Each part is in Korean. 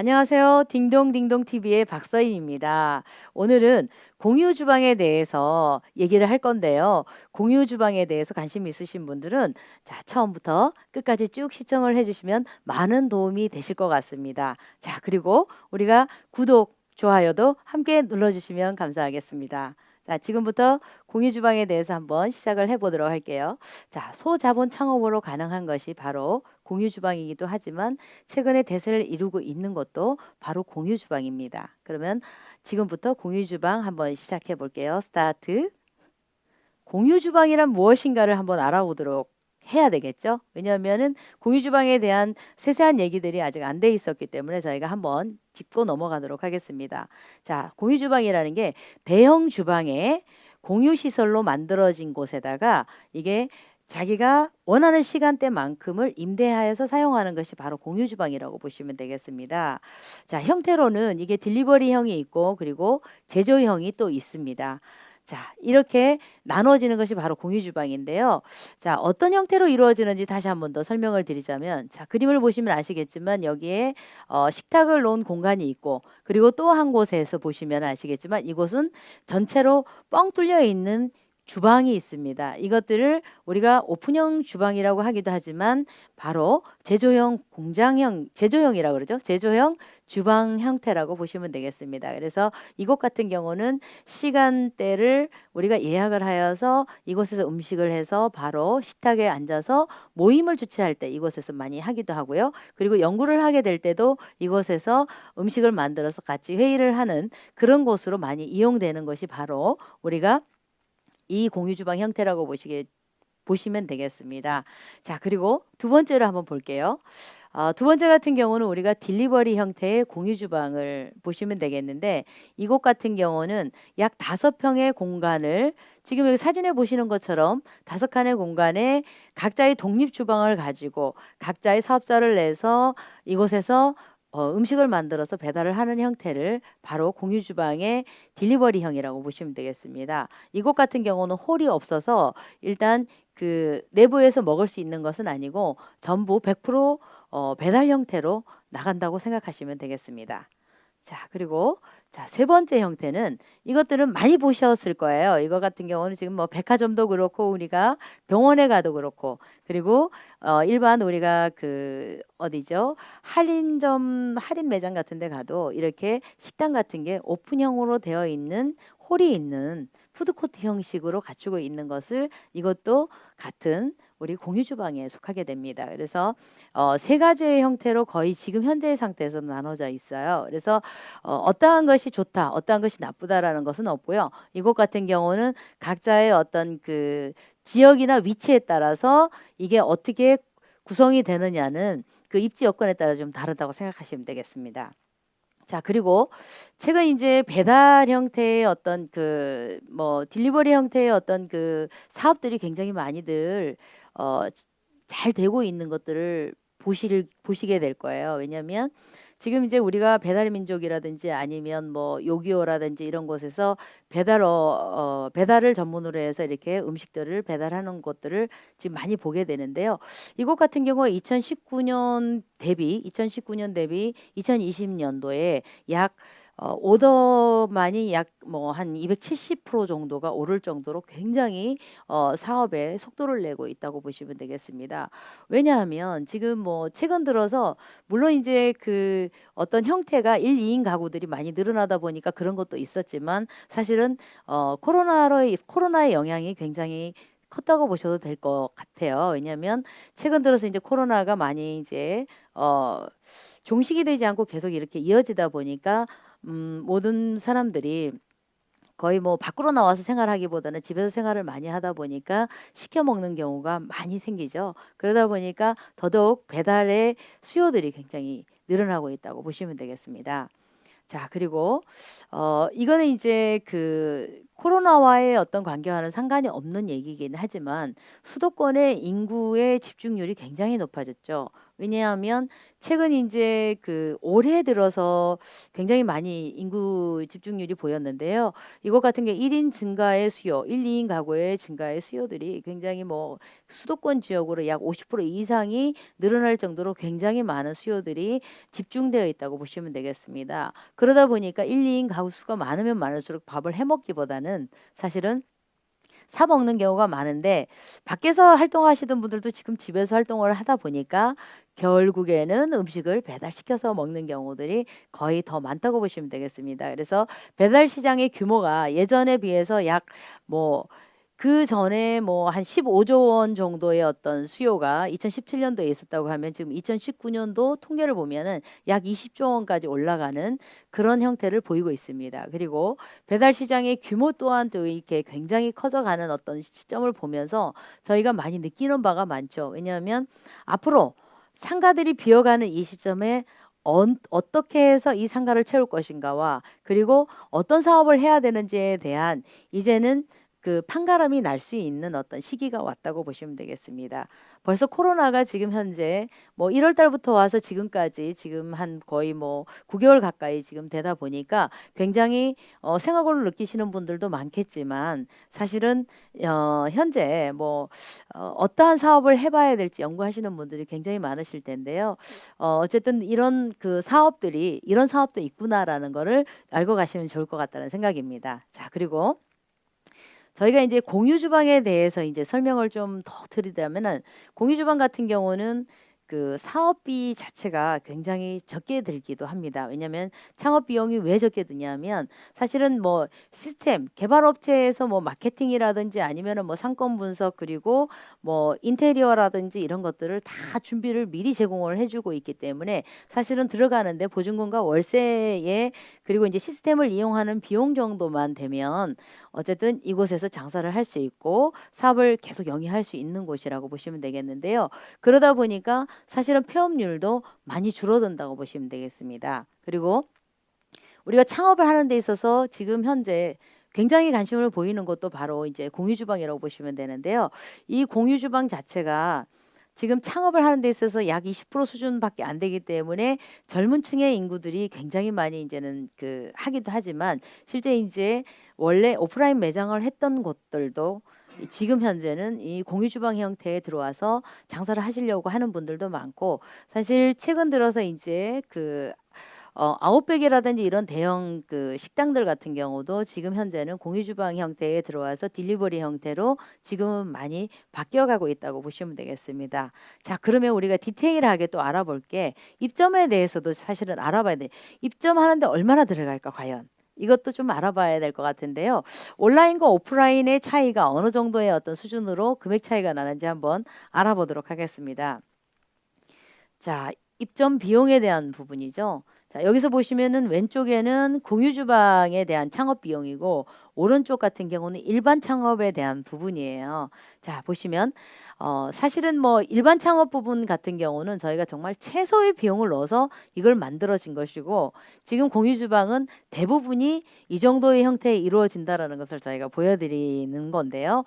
안녕하세요. 딩동딩동 TV의 박서인입니다. 오늘은 공유 주방에 대해서 얘기를 할 건데요. 공유 주방에 대해서 관심 있으신 분들은 자, 처음부터 끝까지 쭉 시청을 해주시면 많은 도움이 되실 것 같습니다. 자, 그리고 우리가 구독, 좋아요도 함께 눌러주시면 감사하겠습니다. 자, 지금부터 공유 주방에 대해서 한번 시작을 해보도록 할게요. 자, 소자본 창업으로 가능한 것이 바로 공유 주방이기도 하지만 최근에 대세를 이루고 있는 것도 바로 공유 주방입니다. 그러면 지금부터 공유 주방 한번 시작해 볼게요. 스타트. 공유 주방이란 무엇인가를 한번 알아보도록 해야 되겠죠? 왜냐하면은 공유 주방에 대한 세세한 얘기들이 아직 안 돼 있었기 때문에 저희가 한번 짚고 넘어가도록 하겠습니다. 자, 공유 주방이라는 게 대형 주방에 공유 시설로 만들어진 곳에다가 이게 자기가 원하는 시간대만큼을 임대하여서 사용하는 것이 바로 공유 주방이라고 보시면 되겠습니다. 자, 형태로는 이게 딜리버리형이 있고 그리고 제조형이 또 있습니다. 자, 이렇게 나눠지는 것이 바로 공유 주방인데요. 자, 어떤 형태로 이루어지는지 다시 한번 더 설명을 드리자면, 자, 그림을 보시면 아시겠지만 여기에 식탁을 놓은 공간이 있고, 그리고 또 한 곳에서 보시면 아시겠지만 이곳은 전체로 뻥 뚫려 있는 주방이 있습니다. 이것들을 우리가 오픈형 주방이라고 하기도 하지만 바로 제조형 공장형 제조형이라고 그러죠. 제조형 주방 형태라고 보시면 되겠습니다. 그래서 이곳 같은 경우는 시간대를 우리가 예약을 하여서 이곳에서 음식을 해서 바로 식탁에 앉아서 모임을 주최할 때 이곳에서 많이 하기도 하고요. 그리고 연구를 하게 될 때도 이곳에서 음식을 만들어서 같이 회의를 하는 그런 곳으로 많이 이용되는 것이 바로 우리가 이 공유 주방 형태라고 보시면 되겠습니다. 자, 그리고 두 번째로 한번 볼게요. 두 번째 같은 경우는 우리가 딜리버리 형태의 공유 주방을 보시면 되겠는데 이곳 같은 경우는 약 5평의 공간을 지금 여기 사진에 보시는 것처럼 5칸의 공간에 각자의 독립 주방을 가지고 각자의 사업자를 내서 이곳에서 음식을 만들어서 배달을 하는 형태를 바로 공유 주방의 딜리버리형이라고 보시면 되겠습니다. 이곳 같은 경우는 홀이 없어서 일단 그 내부에서 먹을 수 있는 것은 아니고 전부 100% 배달 형태로 나간다고 생각하시면 되겠습니다. 자, 그리고 자, 세 번째 형태는 이것들은 많이 보셨을 거예요. 이거 같은 경우는 지금 뭐 백화점도 그렇고 우리가 병원에 가도 그렇고 그리고 일반 우리가 그 어디죠? 할인 매장 같은 데 가도 이렇게 식당 같은 게 오픈형으로 되어 있는 홀이 있는 푸드코트 형식으로 갖추고 있는 것을 이것도 같은 우리 공유 주방에 속하게 됩니다. 그래서 세 가지의 형태로 거의 지금 현재의 상태에서 나눠져 있어요. 그래서 어떠한 것이 좋다, 어떠한 것이 나쁘다라는 것은 없고요. 이곳 같은 경우는 각자의 어떤 그 지역이나 위치에 따라서 이게 어떻게 구성이 되느냐는 그 입지 여건에 따라 좀 다르다고 생각하시면 되겠습니다. 자, 그리고 최근 이제 배달 형태의 어떤 그 뭐 딜리버리 형태의 어떤 그 사업들이 굉장히 많이들 어, 잘 되고 있는 것들을 보시게 될 거예요. 왜냐하면 지금 이제 우리가 배달 민족이라든지 아니면 뭐 요기요라든지 이런 곳에서 배달을 전문으로 해서 이렇게 음식들을 배달하는 것들을 지금 많이 보게 되는데요. 이곳 같은 경우에 2019년 대비 2020년도에 약 오더만이 약 뭐 한 270% 정도가 오를 정도로 굉장히 사업에 속도를 내고 있다고 보시면 되겠습니다. 왜냐하면 지금 뭐 최근 들어서 물론 이제 그 어떤 형태가 1, 2인 가구들이 많이 늘어나다 보니까 그런 것도 있었지만 사실은 코로나의 영향이 굉장히 컸다고 보셔도 될 것 같아요. 왜냐하면 최근 들어서 이제 코로나가 많이 이제 종식이 되지 않고 계속 이렇게 이어지다 보니까 모든 사람들이 거의 뭐 밖으로 나와서 생활하기보다는 집에서 생활을 많이 하다 보니까 시켜 먹는 경우가 많이 생기죠. 그러다 보니까 더더욱 배달의 수요들이 굉장히 늘어나고 있다고 보시면 되겠습니다. 자, 그리고 이거는 이제 그 코로나와의 어떤 관계와는 상관이 없는 얘기이긴 하지만 수도권의 인구의 집중률이 굉장히 높아졌죠. 왜냐하면 최근 인제 올해 들어서 굉장히 많이 인구 집중률이 보였는데요. 이것 같은 게 1인 증가의 수요, 1-2인 가구의 증가의 수요들이 굉장히 뭐 수도권 지역으로 약 50% 이상이 늘어날 정도로 굉장히 많은 수요들이 집중되어 있다고 보시면 되겠습니다. 그러다 보니까 1-2인 가구 수가 많으면 많을수록 밥을 해 먹기보다는 사실은 사 먹는 경우가 많은데 밖에서 활동하시던 분들도 지금 집에서 활동을 하다 보니까 결국에는 음식을 배달시켜서 먹는 경우들이 거의 더 많다고 보시면 되겠습니다. 그래서 배달 시장의 규모가 예전에 비해서 약 뭐 그전에 뭐 한 15조 원 정도의 어떤 수요가 2017 년도에 있었다고 하면 지금 2019 년도 통계를 보면은 약 20조 원까지 올라가는 그런 형태를 보이고 있습니다. 그리고 배달 시장의 규모 또한 또 이렇게 굉장히 커져가는 어떤 시점을 보면서 저희가 많이 느끼는 바가 많죠. 왜냐하면 앞으로 상가들이 비어가는 이 시점에 어떻게 해서 이 상가를 채울 것인가와 그리고 어떤 사업을 해야 되는지에 대한 이제는 판가름이 날 수 있는 어떤 시기가 왔다고 보시면 되겠습니다. 벌써 코로나가 지금 현재 뭐 1월 달부터 와서 지금까지 지금 한 거의 뭐 9개월 가까이 지금 되다 보니까 굉장히 생각을 느끼시는 분들도 많겠지만 사실은 현재 뭐 어떠한 사업을 해 봐야 될지 연구하시는 분들이 굉장히 많으실 텐데요. 어쨌든 이런 사업들이 '이런 사업도 있구나.'라는 거를 알고 가시면 좋을 것 같다는 생각입니다. 자, 그리고 저희가 이제 공유 주방에 대해서 이제 설명을 좀 더 드리자면은 공유 주방 같은 경우는 사업비 자체가 굉장히 적게 들기도 합니다. 왜냐하면 창업 비용이 왜 적게 드냐면 사실은 뭐 시스템 개발 업체에서 뭐 마케팅이라든지 아니면은 뭐 상권 분석 그리고 뭐 인테리어라든지 이런 것들을 다 준비를 미리 제공을 해 주고 있기 때문에 사실은 들어가는데 보증금과 월세에 그리고 이제 시스템을 이용하는 비용 정도만 되면 어쨌든 이곳에서 장사를 할 수 있고 사업을 계속 영위할 수 있는 곳이라고 보시면 되겠는데요. 그러다 보니까 사실은 폐업률도 많이 줄어든다고 보시면 되겠습니다. 그리고 우리가 창업을 하는 데 있어서 지금 현재 굉장히 관심을 보이는 것도 바로 이제 공유 주방이라고 보시면 되는데요. 이 공유 주방 자체가 지금 창업을 하는 데 있어서 약 20% 수준밖에 안 되기 때문에 젊은 층의 인구들이 굉장히 많이 이제는 하기도 하지만 실제 이제 원래 오프라인 매장을 했던 곳들도 지금 현재는 이 공유 주방 형태에 들어와서 장사를 하시려고 하는 분들도 많고 사실 최근 들어서 이제 아웃백이라든지 이런 대형 식당들 같은 경우도 지금 현재는 공유 주방 형태에 들어와서 딜리버리 형태로 지금은 많이 바뀌어가고 있다고 보시면 되겠습니다. 자, 그러면 우리가 디테일하게 또 알아볼 게 입점에 대해서도 사실은 알아봐야 돼. 입점하는데 얼마나 들어갈까 과연? 이것도 좀 알아봐야 될 것 같은데요. 온라인과 오프라인의 차이가 어느 정도의 어떤 수준으로 금액 차이가 나는지 한번 알아보도록 하겠습니다. 자, 입점 비용에 대한 부분이죠. 자, 여기서 보시면은 왼쪽에는 공유 주방에 대한 창업 비용이고 오른쪽 같은 경우는 일반 창업에 대한 부분이에요. 자, 보시면 사실은 뭐 일반 창업 부분 같은 경우는 저희가 정말 최소의 비용을 넣어서 이걸 만들어진 것이고 지금 공유 주방은 대부분이 이 정도의 형태에 이루어진다라는 것을 저희가 보여드리는 건데요.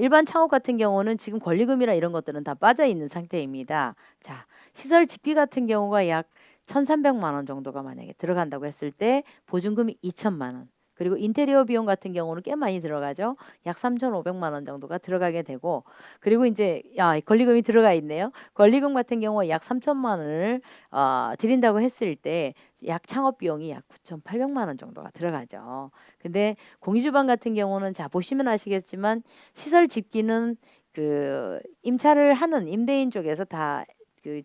일반 창업 같은 경우는 지금 권리금이나 이런 것들은 다 빠져 있는 상태입니다. 자, 시설 집기 같은 경우가 약 1,300만 원 정도가 만약에 들어간다고 했을 때 보증금이 2천만 원. 그리고 인테리어 비용 같은 경우는 꽤 많이 들어가죠. 약 3,500만 원 정도가 들어가게 되고 그리고 인제 권리금이 들어가 있네요. 권리금 같은 경우가 약 3천만 원을 드린다고 했을 때 약 창업 비용이 약 9,800만 원 정도가 들어가죠. 근데 공유주방 같은 경우는 자 보시면 아시겠지만 시설 집기는 임차를 하는 임대인 쪽에서 다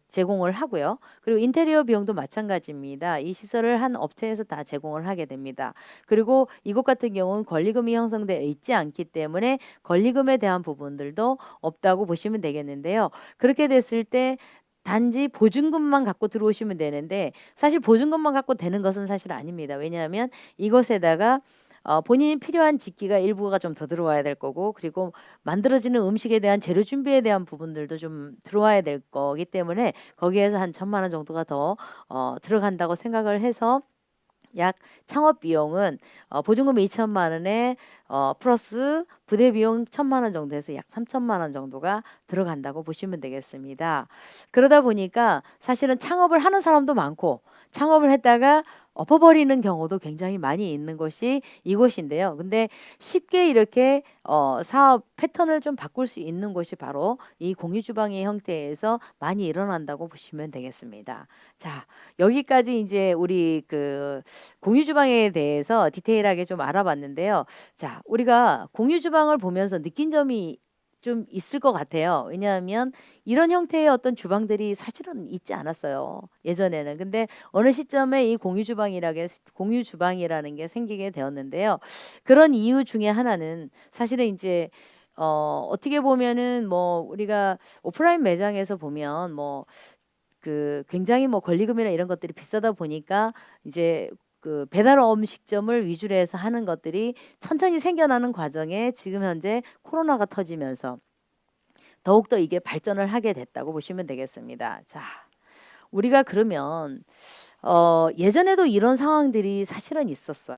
제공을 하고요. 그리고 인테리어 비용도 마찬가지입니다. 이 시설을 한 업체에서 다 제공을 하게 됩니다. 그리고 이곳 같은 경우는 권리금이 형성되어 있지 않기 때문에 권리금에 대한 부분들도 없다고 보시면 되겠는데요. 그렇게 됐을 때 단지 보증금만 갖고 들어오시면 되는데 사실 보증금만 갖고 되는 것은 사실 아닙니다. 왜냐하면 이것에다가 본인이 필요한 집기가 일부가 좀 더 들어와야 될 거고 그리고 만들어지는 음식에 대한 재료 준비에 대한 부분들도 좀 들어와야 될 거기 때문에 거기에서 한 1,000만 원 정도가 더 들어간다고 생각을 해서 약 창업 비용은 보증금 2천만 원에 플러스 부대 비용 1,000만 원 정도에서 약 3천만 원 정도가 들어간다고 보시면 되겠습니다. 그러다 보니까 사실은 창업을 하는 사람도 많고 창업을 했다가 엎어버리는 경우도 굉장히 많이 있는 곳이 이곳인데요. 근데 쉽게 이렇게 사업 패턴을 좀 바꿀 수 있는 곳이 바로 이 공유주방의 형태에서 많이 일어난다고 보시면 되겠습니다. 자, 여기까지 이제 우리 그 공유주방에 대해서 디테일하게 좀 알아봤는데요. 자, 우리가 공유주방을 보면서 느낀 점이 좀 있을 것 같아요. 왜냐하면 이런 형태의 어떤 주방들이 사실은 있지 않았어요. 예전에는. 근데 어느 시점에 이 공유주방이라는 게 생기게 되었는데요. 그런 이유 중에 하나는 사실은 이제 어떻게 보면은 뭐 우리가 오프라인 매장에서 보면 뭐 그 굉장히 뭐 권리금이나 이런 것들이 비싸다 보니까 이제 그 배달 음식점을 위주로 해서 하는 것들이 천천히 생겨나는 과정에 지금 현재 코로나가 터지면서 더욱더 이게 발전을 하게 됐다고 보시면 되겠습니다. 자, 우리가 그러면 예전에도 이런 상황들이 사실은 있었어요.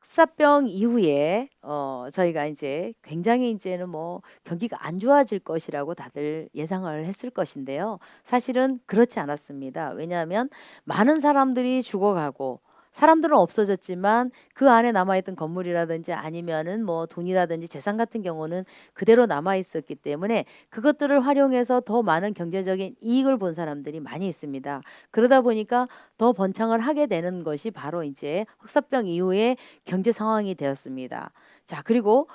흑사병 이후에 저희가 이제 굉장히 이제는 뭐 경기가 안 좋아질 것이라고 다들 예상을 했을 것인데요. 사실은 그렇지 않았습니다. 왜냐하면 많은 사람들이 죽어가고 사람들은 없어졌지만 그 안에 남아있던 건물이라든지 아니면은 뭐 돈이라든지 재산 같은 경우는 그대로 남아 있었기 때문에 그것들을 활용해서 더 많은 경제적인 이익을 본 사람들이 많이 있습니다. 그러다 보니까 더 번창을 하게 되는 것이 바로 이제 흑사병 이후에 경제 상황이 되었습니다. 자, 그리고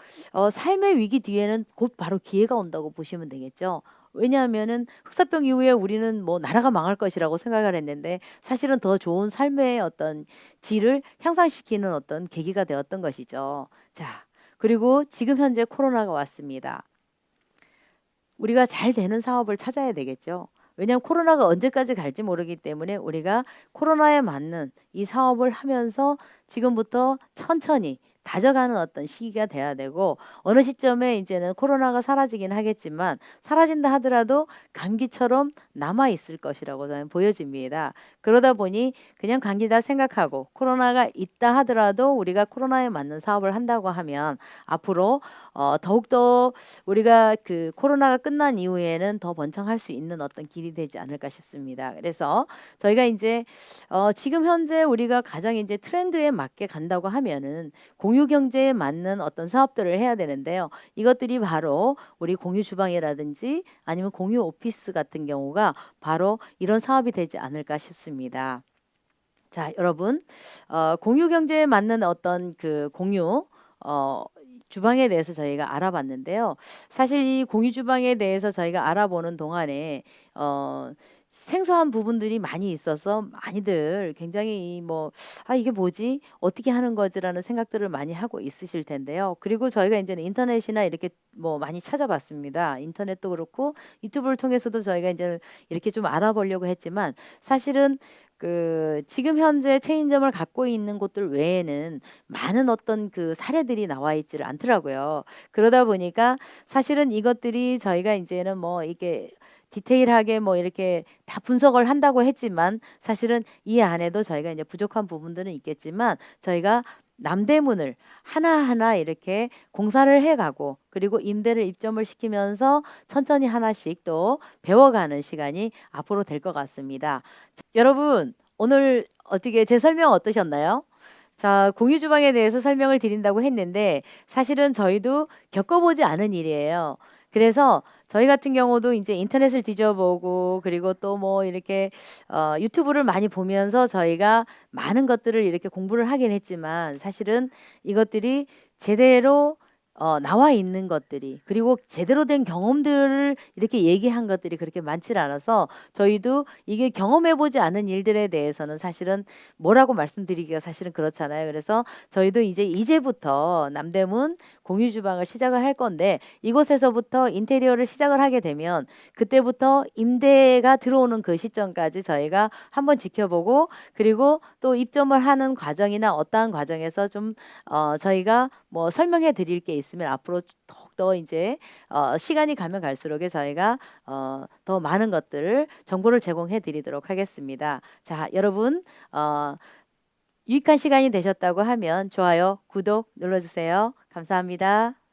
삶의 위기 뒤에는 곧 바로 기회가 온다고 보시면 되겠죠. 왜냐하면은 흑사병 이후에 우리는 뭐 나라가 망할 것이라고 생각을 했는데 사실은 더 좋은 삶의 어떤 질을 향상시키는 어떤 계기가 되었던 것이죠. 자, 그리고 지금 현재 코로나가 왔습니다. 우리가 잘 되는 사업을 찾아야 되겠죠. 왜냐하면 코로나가 언제까지 갈지 모르기 때문에 우리가 코로나에 맞는 이 사업을 하면서 지금부터 천천히 다져가는 어떤 시기가 돼야 되고 어느 시점에 이제는 코로나가 사라지긴 하겠지만 사라진다 하더라도 감기처럼 남아 있을 것이라고 저는 보여집니다. 그러다 보니 그냥 감기다 생각하고 코로나가 있다 하더라도 우리가 코로나에 맞는 사업을 한다고 하면 앞으로 더욱더 우리가 그 코로나가 끝난 이후에는 더 번창할 수 있는 어떤 길이 되지 않을까 싶습니다. 그래서 저희가 이제 지금 현재 우리가 가장 이제 트렌드에 맞게 간다고 하면은 공유 경제에 맞는 어떤 사업들을 해야 되는데요. 이것들이 바로 우리 공유 주방이라든지 아니면 공유 오피스 같은 경우가 바로 이런 사업이 되지 않을까 싶습니다. 자, 여러분, 공유 경제에 맞는 어떤 그 공유 어, 주방에 대해서 저희가 알아봤는데요. 사실 이 공유 주방에 대해서 저희가 알아보는 동안에 어, 생소한 부분들이 많이 있어서 많이들 굉장히 뭐, 아, 이게 뭐지? 어떻게 하는 거지라는 생각들을 많이 하고 있으실 텐데요. 그리고 저희가 이제는 인터넷이나 이렇게 뭐 많이 찾아봤습니다. 인터넷도 그렇고 유튜브를 통해서도 저희가 이제 이렇게 좀 알아보려고 했지만 사실은 그 지금 현재 체인점을 갖고 있는 곳들 외에는 많은 어떤 그 사례들이 나와 있지를 않더라고요. 그러다 보니까 사실은 이것들이 저희가 이제는 뭐 이게 디테일하게 뭐 이렇게 다 분석을 한다고 했지만 사실은 이 안에도 저희가 이제 부족한 부분들은 있겠지만 저희가 남대문을 하나하나 이렇게 공사를 해가고 그리고 임대를 입점을 시키면서 천천히 하나씩 또 배워가는 시간이 앞으로 될 것 같습니다. 여러분, 오늘 어떻게 제 설명 어떠셨나요? 자, 공유 주방에 대해서 설명을 드린다고 했는데 사실은 저희도 겪어보지 않은 일이에요. 그래서 저희 같은 경우도 이제 인터넷을 뒤져보고 그리고 또 뭐 이렇게 유튜브를 많이 보면서 저희가 많은 것들을 이렇게 공부를 하긴 했지만 사실은 이것들이 제대로 나와 있는 것들이 그리고 제대로 된 경험들을 이렇게 얘기한 것들이 그렇게 많지 않아서 저희도 이게 경험해 보지 않은 일들에 대해서는 사실은 뭐라고 말씀드리기가 사실은 그렇잖아요. 그래서 저희도 이제부터 남대문 공유 주방을 시작을 할 건데 이곳에서부터 인테리어를 시작을 하게 되면 그때부터 임대가 들어오는 그 시점까지 저희가 한번 지켜보고 그리고 또 입점을 하는 과정이나 어떠한 과정에서 좀 저희가 뭐 설명해 드릴 게 있으면 앞으로 더욱더 이제 시간이 가면 갈수록에 저희가 더 많은 것들을 정보를 제공해 드리도록 하겠습니다. 자, 여러분 유익한 시간이 되셨다고 하면 좋아요, 구독 눌러주세요. 감사합니다.